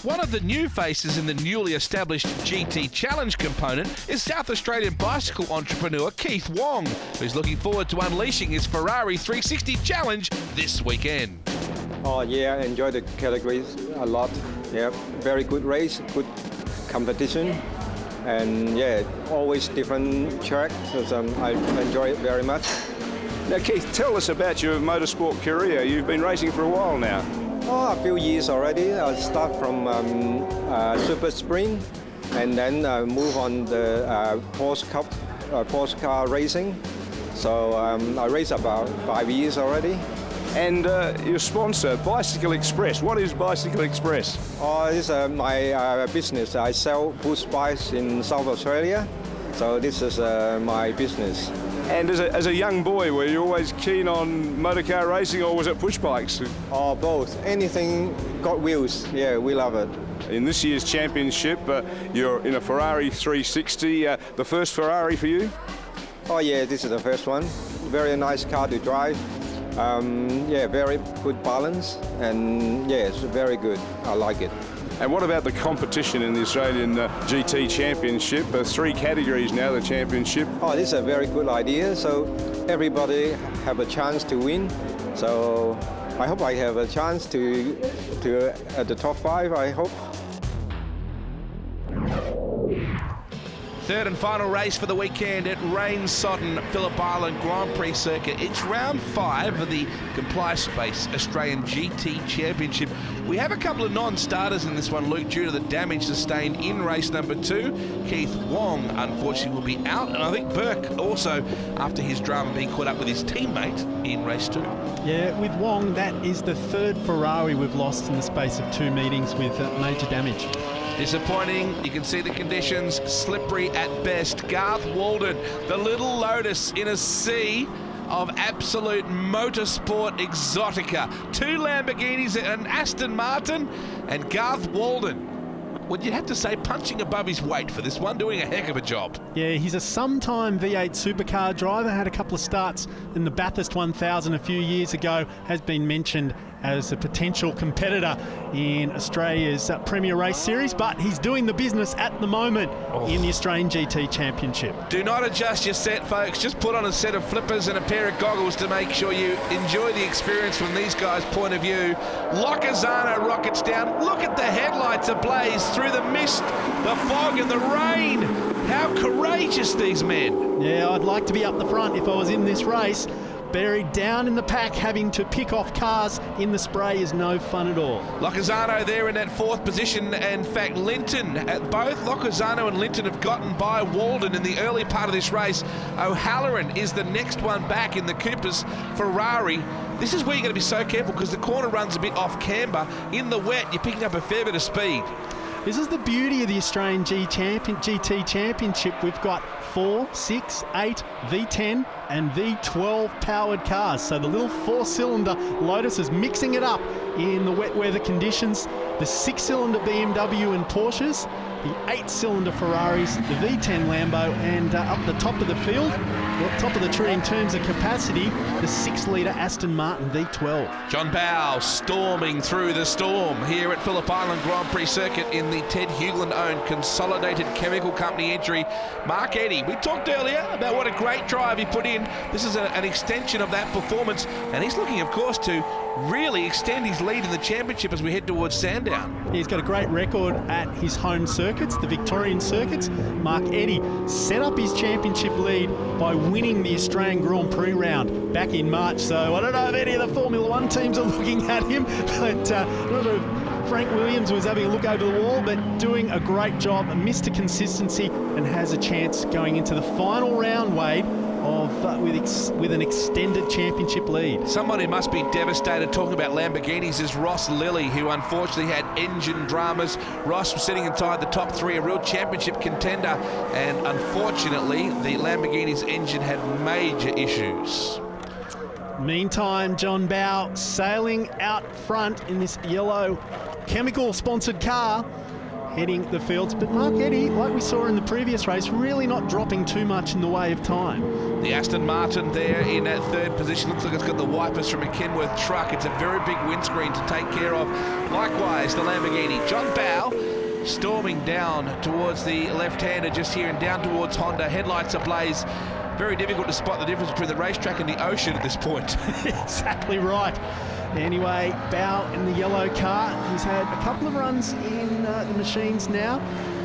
One of the new faces in the newly established GT Challenge component is South Australian bicycle entrepreneur Keith Wong, who's looking forward to unleashing his Ferrari 360 Challenge this weekend. Oh yeah, I enjoy the categories a lot. Yeah, very good race, good competition, and yeah, always different track, so I enjoy it very much. Now Keith, tell us about your motorsport career. You've been racing for a while now. Oh, a few years already. I start from Super Sprint, and then move on the Porsche Cup, Porsche car racing. So I race about 5 years already. And your sponsor, Bicycle Express. What is Bicycle Express? Oh, this is my business. I sell push bikes in South Australia. So this is my business. And as a young boy, were you always keen on motor car racing, or was it push bikes? Oh, both. Anything got wheels. Yeah, we love it. In this year's championship, you're in a Ferrari 360. The first Ferrari for you? Oh yeah, this is the first one. Very nice car to drive. Yeah, very good balance, and yeah, it's very good. I like it. And what about the competition in the Australian GT Championship? 3 categories now, the championship. Oh, this is a very good idea. So everybody have a chance to win. So I hope I have a chance to at the top 5, I hope. Third and final race for the weekend at rain-sodden Phillip Island Grand Prix circuit. It's round 5 of the Comply Space Australian GT Championship. We have a couple of non-starters in this one, Luke, due to the damage sustained in race number 2. Keith Wong, unfortunately, will be out, and I think Burke also, after his drama being caught up with his teammate in race 2. Yeah, with Wong, that is the 3rd Ferrari we've lost in the space of 2 meetings with major damage. Disappointing. You can see the conditions, slippery at best. Garth Walden, the little Lotus in a sea of absolute motorsport exotica. 2 Lamborghinis, an Aston Martin, and Garth Walden, would you have to say, punching above his weight for this one, doing a heck of a job. Yeah, he's a sometime V8 supercar driver, had a couple of starts in the Bathurst 1000 a few years ago, has been mentioned as a potential competitor in Australia's Premier Race Series, but he's doing the business at the moment in the Australian GT Championship. Do not adjust your set, folks. Just put on a set of flippers and a pair of goggles to make sure you enjoy the experience from these guys' point of view. Locazano rockets down. Look at the headlights ablaze through the mist, the fog and the rain. How courageous these men. Yeah, I'd like to be up the front if I was in this race. Buried down in the pack, having to pick off cars in the spray is no fun at all. Locazano there in that 4th position. In fact, Linton, both Locazano and Linton have gotten by Walden in the early part of this race. O'Halloran is the next one back in the Cooper's Ferrari. This is where you're going to be so careful, because the corner runs a bit off camber. In the wet, you're picking up a fair bit of speed. This is the beauty of the Australian GT Championship. We've got 4, 6, 8, V10 and V12 powered cars. So the little 4-cylinder Lotus is mixing it up in the wet weather conditions. The 6-cylinder BMW and Porsches, the 8-cylinder Ferraris, the V10 Lambo, and up the top of the field, top of the tree in terms of capacity, the 6-litre Aston Martin V12. John Bowe storming through the storm here at Phillip Island Grand Prix circuit in the Ted Hugland-owned Consolidated Chemical Company entry. Mark Eddy, we talked earlier about what a great drive he put in. This is an extension of that performance, and he's looking, of course, to really extend his lead in the championship as we head towards Sandown. He's got a great record at his home circuits, the Victorian circuits. Mark Eddy set up his championship lead by winning the Australian Grand Prix round back in March. So I don't know if any of the Formula One teams are looking at him, but Frank Williams was having a look over the wall, but doing a great job, Mr. Consistency, and has a chance going into the final round, Wade, with an extended championship lead. Someone who must be devastated talking about Lamborghinis is Ross Lilly, who unfortunately had engine dramas. Ross was sitting inside the top 3, a real championship contender, and unfortunately the Lamborghini's engine had major issues. Meantime, John Bowe sailing out front in this yellow chemical-sponsored car, heading the fields. But Mark Eddy, like we saw in the previous race, really not dropping too much in the way of time. The Aston Martin there in that 3rd position. Looks like it's got the wipers from a Kenworth truck. It's a very big windscreen to take care of. Likewise, the Lamborghini. John Bowe storming down towards the left-hander just here and down towards Honda. Headlights ablaze. Very difficult to spot the difference between the racetrack and the ocean at this point. Exactly right. Anyway, Bowe in the yellow car. He's had a couple of runs in the machines now.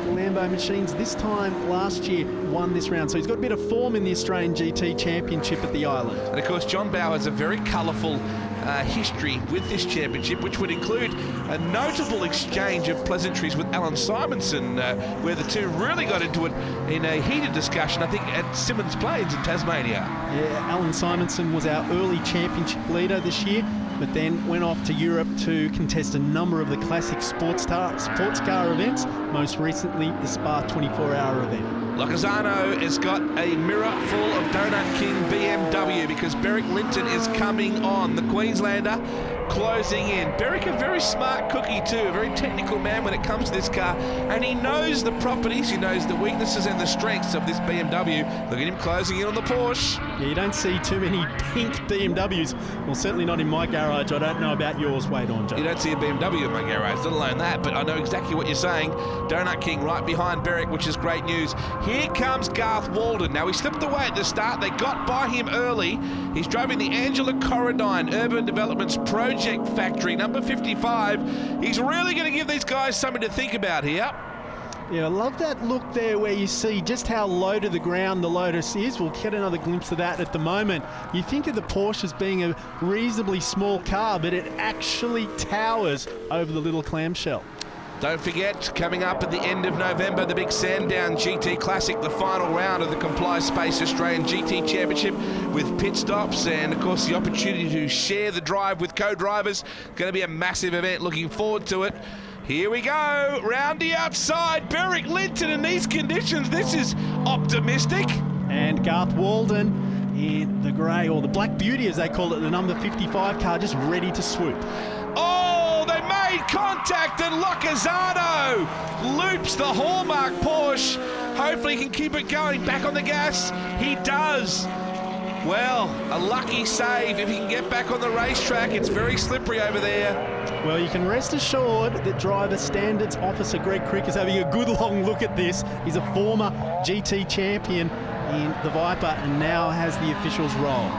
The Lambo machines this time last year won this round. So he's got a bit of form in the Australian GT Championship at the island. And of course, John Bowe has a very colourful history with this championship, which would include a notable exchange of pleasantries with Alan Simonson, where the two really got into it in a heated discussion, I think, at Simmons Plains in Tasmania. Yeah, Alan Simonson was our early championship leader this year, but then went off to Europe to contest a number of the classic sports car events, most recently the Spa 24-hour event. Locazano has got a mirror full of Donut King BMW because Barrick Linton is coming on. The Queenslander closing in. Barrick, a very smart cookie too, a very technical man when it comes to this car, and he knows the properties, he knows the weaknesses and the strengths of this BMW. Look at him closing in on the Porsche. Yeah, you don't see too many pink BMWs. Well, certainly not in my garage. I don't know about yours, Wade Ornger. You don't see a BMW in my garage, let alone that, but I know exactly what you're saying. Donut King right behind Barrick, which is great news. Here comes Garth Walden. Now, he slipped away at the start. They got by him early. He's driving the Angela Coradon Urban Development's Project Factory, number 55. He's really going to give these guys something to think about here. Yeah, I love that look there where you see just how low to the ground the Lotus is. We'll get another glimpse of that at the moment. You think of the Porsche as being a reasonably small car, but it actually towers over the little clamshell. Don't forget, coming up at the end of November, the big Sandown GT Classic, the final round of the Comply Space Australian GT Championship with pit stops and, of course, the opportunity to share the drive with co-drivers. Going to be a massive event. Looking forward to it. Here we go, round the outside, Barrick Linton in these conditions. This is optimistic. And Garth Walden in the grey, or the Black Beauty as they call it, the number 55 car, just ready to swoop. Oh, they made contact and Locazano loops the Hallmark Porsche. Hopefully he can keep it going. Back on the gas, he does. Well, a lucky save if he can get back on the racetrack. It's very slippery over there. Well, you can rest assured that driver standards officer Greg Crick is having a good long look at this. He's a former GT champion in the Viper and now has the officials' role.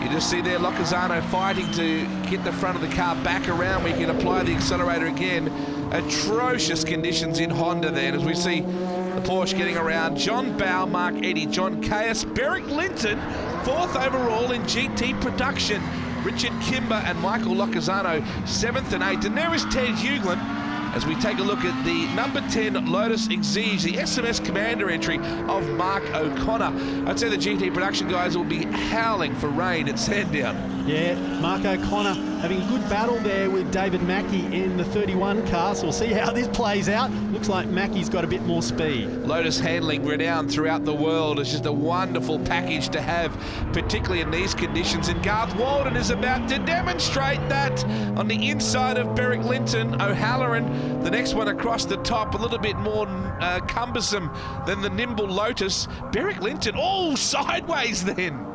You just see there Locazano fighting to get the front of the car back around where he can apply the accelerator again. Atrocious conditions in Honda then as we see the Porsche getting around. John Bowe, Mark Eddy, John Caius, Barrick Linton, 4th overall in GT production. Richard Kimber and Michael Locazano, 7th and 8th. And there is Ted Hughlin as we take a look at the number 10 Lotus Exige, the SMS Commander entry of Mark O'Connor. I'd say the GT production guys will be howling for rain at Sandown. Yeah, Mark O'Connor having a good battle there with David Mackey in the 31 car, so we'll see how this plays out. Looks like Mackey's got a bit more speed. Lotus handling renowned throughout the world. It's just a wonderful package to have, particularly in these conditions. And Garth Walden is about to demonstrate that on the inside of Barrick Linton. O'Halloran, the next one across the top, a little bit more cumbersome than the nimble Lotus. Barrick Linton, oh, sideways then.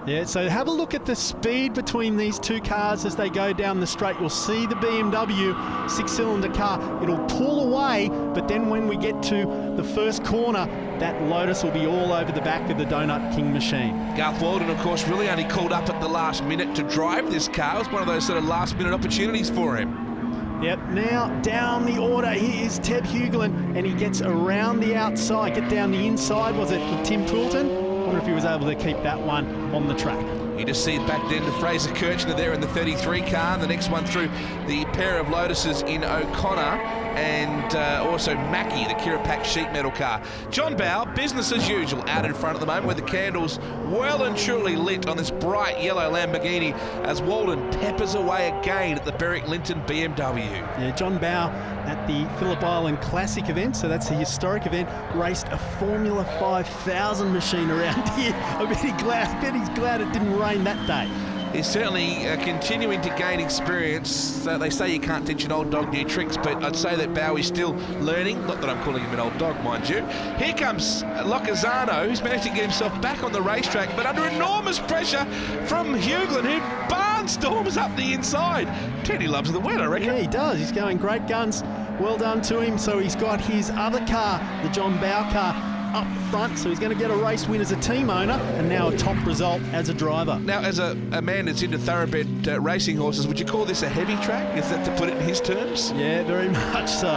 Yeah, so have a look at the speed between these two cars as they go down the straight. You'll see the BMW 6-cylinder car. It'll pull away, but then when we get to the first corner, that Lotus will be all over the back of the Donut King machine. Garth Walden, of course, really only called up at the last minute to drive this car. It was one of those sort of last-minute opportunities for him. Yep, now down the order, here's Ted Hughlin, and he gets around the outside, get down the inside, was it with Tim Poulton? I wonder if he was able to keep that one on the track. You just see it back then to Fraser Kirchner there in the 33 car, and the next one through the pair of Lotuses in O'Connor and also Mackey, the Kirapak sheet metal car. John Bowe, business as usual, out in front at the moment with the candles well and truly lit on this bright yellow Lamborghini as Walden peppers away again at the Barrick Linton BMW. Yeah, John Bowe at the Phillip Island Classic event, so that's a historic event, raced a Formula 5000 machine around here. I bet he's glad it didn't rain that day. He's certainly continuing to gain experience. They say you can't teach an old dog new tricks, but I'd say that Bowie is still learning. Not that I'm calling him an old dog, mind you. Here comes Locazano, who's managed to get himself back on the racetrack, but under enormous pressure from Hughlin, who barnstorms up the inside. Teddy loves the wet, I reckon. Yeah, he does. He's going great guns. Well done to him. So he's got his other car, the John Bowe car, up front, so he's going to get a race win as a team owner and now a top result as a driver. Now, as a man that's into thoroughbred racing horses, would you call this a heavy track? Is that to put it in his terms? Yeah, very much so.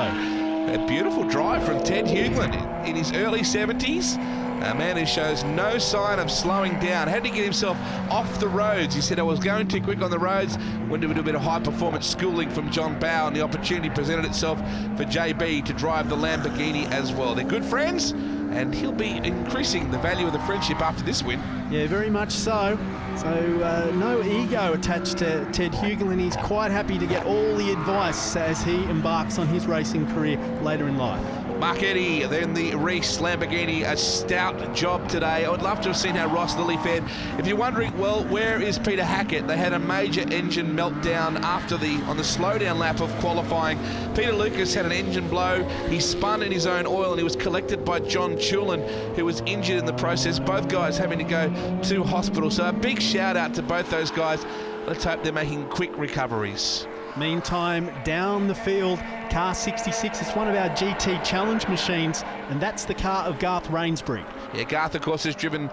A beautiful drive from Ted Hughlin in his early 70s. A man who shows no sign of slowing down. Had to get himself off the roads. He said, I was going too quick on the roads. Went to do a bit of high-performance schooling from John Bowe, and the opportunity presented itself for JB to drive the Lamborghini as well. They're good friends, and he'll be increasing the value of the friendship after this win. Yeah, very much so. So no ego attached to Ted Hughlin. He's quite happy to get all the advice as he embarks on his racing career later in life. Mark Eddy, then the Reese Lamborghini, a stout job today. I would love to have seen how Ross Lilly fared. If you're wondering, well, where is Peter Hackett? They had a major engine meltdown on the slowdown lap of qualifying. Peter Lucas had an engine blow. He spun in his own oil and he was collected by John Chulin, who was injured in the process. Both guys having to go to hospital. So a big shout out to both those guys. Let's hope they're making quick recoveries. Meantime, down the field, car 66 is one of our GT Challenge machines, and that's the car of Garth Rainsbury. Yeah, Garth, of course, has driven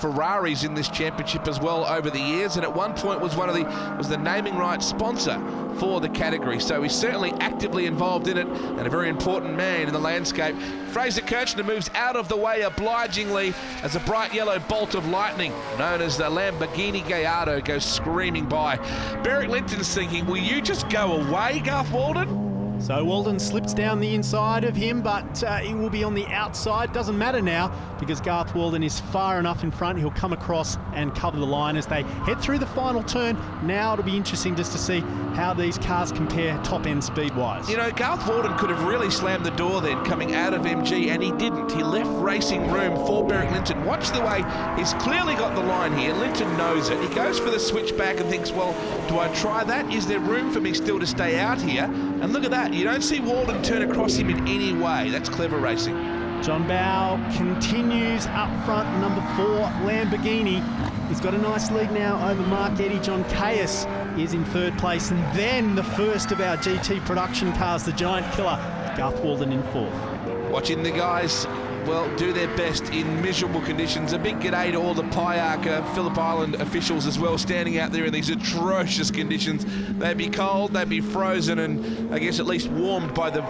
Ferraris in this championship as well over the years, and at one point was the naming rights sponsor for the category. So he's certainly actively involved in it, and a very important man in the landscape. Fraser Kirchner moves out of the way obligingly as a bright yellow bolt of lightning, known as the Lamborghini Gallardo, goes screaming by. Barrick Linton's thinking, will you just go away, Garth Walden? So Walden slips down the inside of him, but he will be on the outside. Doesn't matter now because Garth Walden is far enough in front. He'll come across and cover the line as they head through the final turn. Now it'll be interesting just to see how these cars compare top-end speed-wise. You know, Garth Walden could have really slammed the door then coming out of MG, and he didn't. He left racing room for Barrick Linton. Watch the way he's clearly got the line here. Linton knows it. He goes for the switchback and thinks, well, do I try that? Is there room for me still to stay out here? And look at that. You don't see Walden turn across him in any way. That's clever racing. John Bowe continues up front, number 4, Lamborghini. He's got a nice lead now over Mark Eddy. John Caius is in 3rd place. And then the first of our GT production cars, the Giant Killer, Garth Walden in 4th. Watching the guys, well, do their best in miserable conditions. A big g'day to all the Pyark, Phillip Island officials as well, standing out there in these atrocious conditions. They'd be cold, they'd be frozen, and I guess at least warmed by the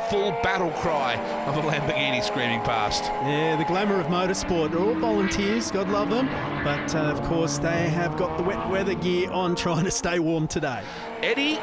full battle cry of a Lamborghini screaming past. Yeah, the glamour of motorsport. They're all volunteers, God love them. But, of course, they have got the wet weather gear on trying to stay warm today. Eddy,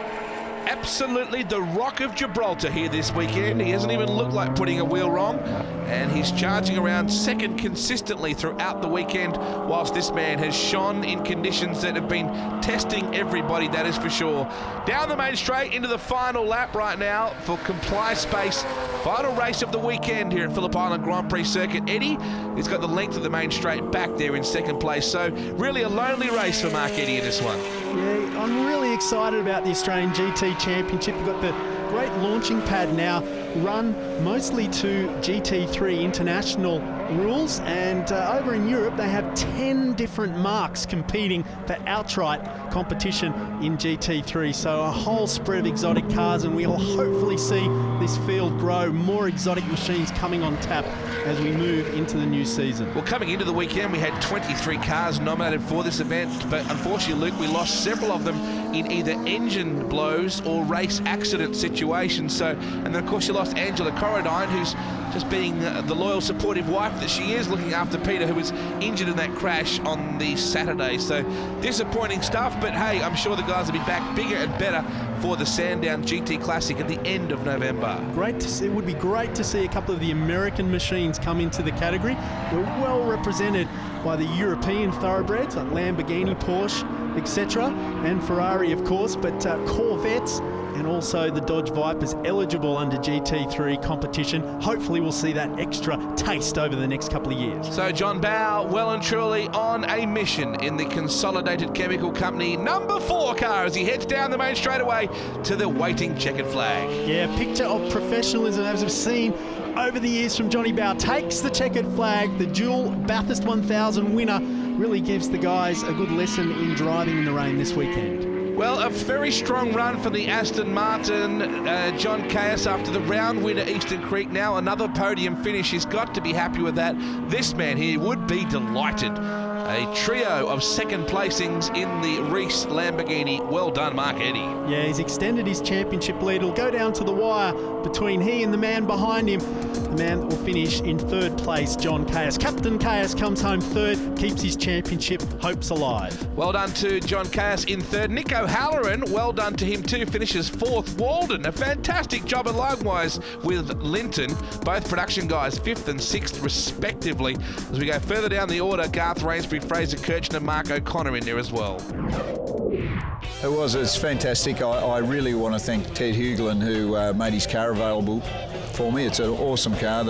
absolutely the Rock of Gibraltar here this weekend. He hasn't even looked like putting a wheel wrong, and he's charging around 2nd consistently throughout the weekend, whilst this man has shone in conditions that have been testing everybody, that is for sure. Down the main straight into the final lap right now for Comply Space. Final race of the weekend here at Phillip Island Grand Prix Circuit. Eddy, he's got the length of the main straight back there in 2nd place, so really a lonely race for Mark Eddy in this one. Yeah, I'm really excited about the Australian GT Championship. We've got the great launching pad now, run mostly to GT3 international rules, and over in Europe they have 10 different marques competing for outright competition in GT3, so a whole spread of exotic cars, and we'll hopefully see this field grow, more exotic machines coming on tap as we move into the new season. Well, coming into the weekend we had 23 cars nominated for this event, but unfortunately, Luke, we lost several of them in either engine blows or race accident situations. So, and then of course you lost Angela Coradon, who's just being the loyal, supportive wife that she is, looking after Peter, who was injured in that crash on the Saturday. So disappointing stuff, but hey, I'm sure the guys will be back bigger and better for the Sandown GT Classic at the end of November. Great to see. It would be great to see a couple of the American machines come into the category. We're well represented by the European thoroughbreds like Lamborghini, Porsche, etc., and Ferrari, of course, but Corvettes and also the Dodge Vipers eligible under GT3 competition. Hopefully we'll see that extra taste over the next couple of years. So John Bowe, well and truly on a mission in the Consolidated Chemical Company number 4 car as he heads down the main straightaway to the waiting checkered flag. Yeah, picture of professionalism as we've seen over the years from Johnny Bowe. Takes the checkered flag, the dual Bathurst 1000 winner, really gives the guys a good lesson in driving in the rain this weekend. Well, a very strong run for the Aston Martin. John Caius after the round winner Eastern Creek. Now another podium finish. He's got to be happy with that. This man here would be delighted. A trio of second placings in the Reese Lamborghini. Well done, Mark Eddy. Yeah, he's extended his championship lead. It'll go down to the wire between he and the man behind him. The man that will finish in third place, John Caius. Captain Caius comes home third, keeps his championship hopes alive. Well done to John Caius in third. Nick O'Halloran, well done to him too, finishes fourth. Walden, a fantastic job and likewise with Linton. Both production guys, fifth and sixth respectively. As we go further down the order, Garth Rainsbury, Fraser Kirchner, Mark O'Connor in there as well. It's fantastic. I really want to thank Ted Hughlin who made his car available for me. It's an awesome car.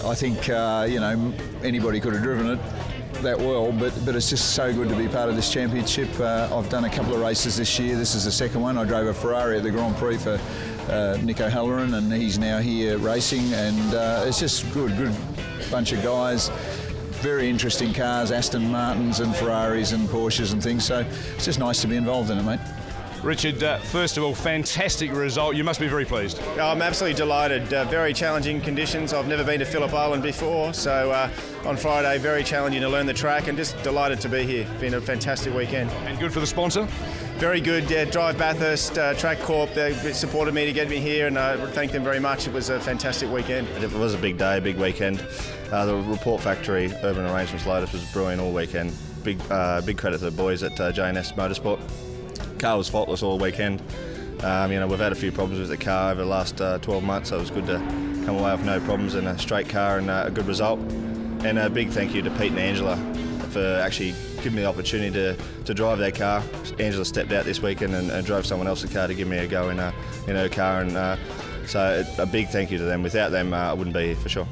I think, anybody could have driven it that well, but it's just so good to be part of this championship. I've done a couple of races this year. This is the second one. I drove a Ferrari at the Grand Prix for Nick O'Halloran, and he's now here racing, and it's just good bunch of guys. Very interesting cars, Aston Martins and Ferraris and Porsches and things, so it's just nice to be involved in it, mate. Richard, first of all, fantastic result. You must be very pleased. I'm absolutely delighted. Very challenging conditions. I've never been to Phillip Island before, so on Friday, very challenging to learn the track, and just delighted to be here. Been a fantastic weekend. And good for the sponsor? Very good. Yeah, Drive Bathurst, Track Corp, they supported me to get me here, and I thank them very much. It was a fantastic weekend. It was a big day, a big weekend. The Report Factory Urban Arrangements Lotus was brewing all weekend. Big credit to the boys at J&S Motorsport. Car was faultless all weekend. We've had a few problems with the car over the last 12 months, so it was good to come away with no problems and a straight car and a good result. And a big thank you to Pete and Angela for actually giving me the opportunity to drive their car. Angela stepped out this weekend and drove someone else's car to give me a go in her car, and so a big thank you to them. Without them, I wouldn't be here for sure.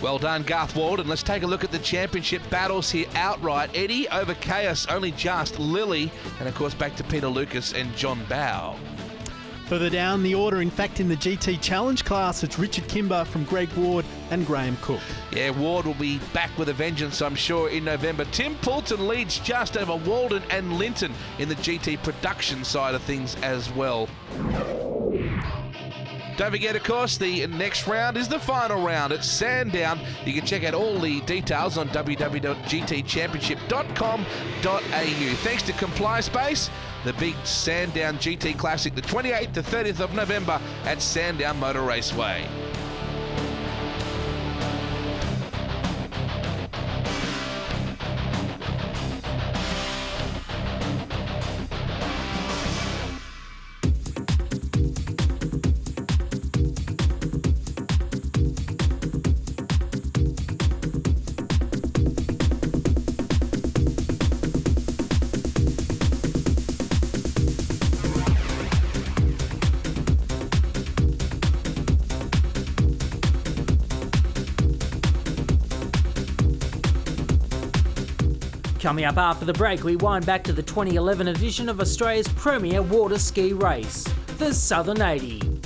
Well done, Garth Walden. Let's take a look at the championship battles here outright. Eddie over Caius, only just Lily, and of course back to Peter Lucas and John Bow. Further down the order, in fact, in the GT Challenge class, it's Richard Kimber from Greg Ward and Graham Cook. Yeah, Ward will be back with a vengeance, I'm sure, in November. Tim Poulton leads just over Walden and Linton in the GT production side of things as well. Don't forget, of course, the next round is the final round at Sandown. You can check out all the details on www.gtchampionship.com.au. Thanks to Comply Space, the big Sandown GT Classic, the 28th to 30th of November at Sandown Motor Raceway. Coming up after the break, we wind back to the 2011 edition of Australia's premier water ski race, the Southern 80.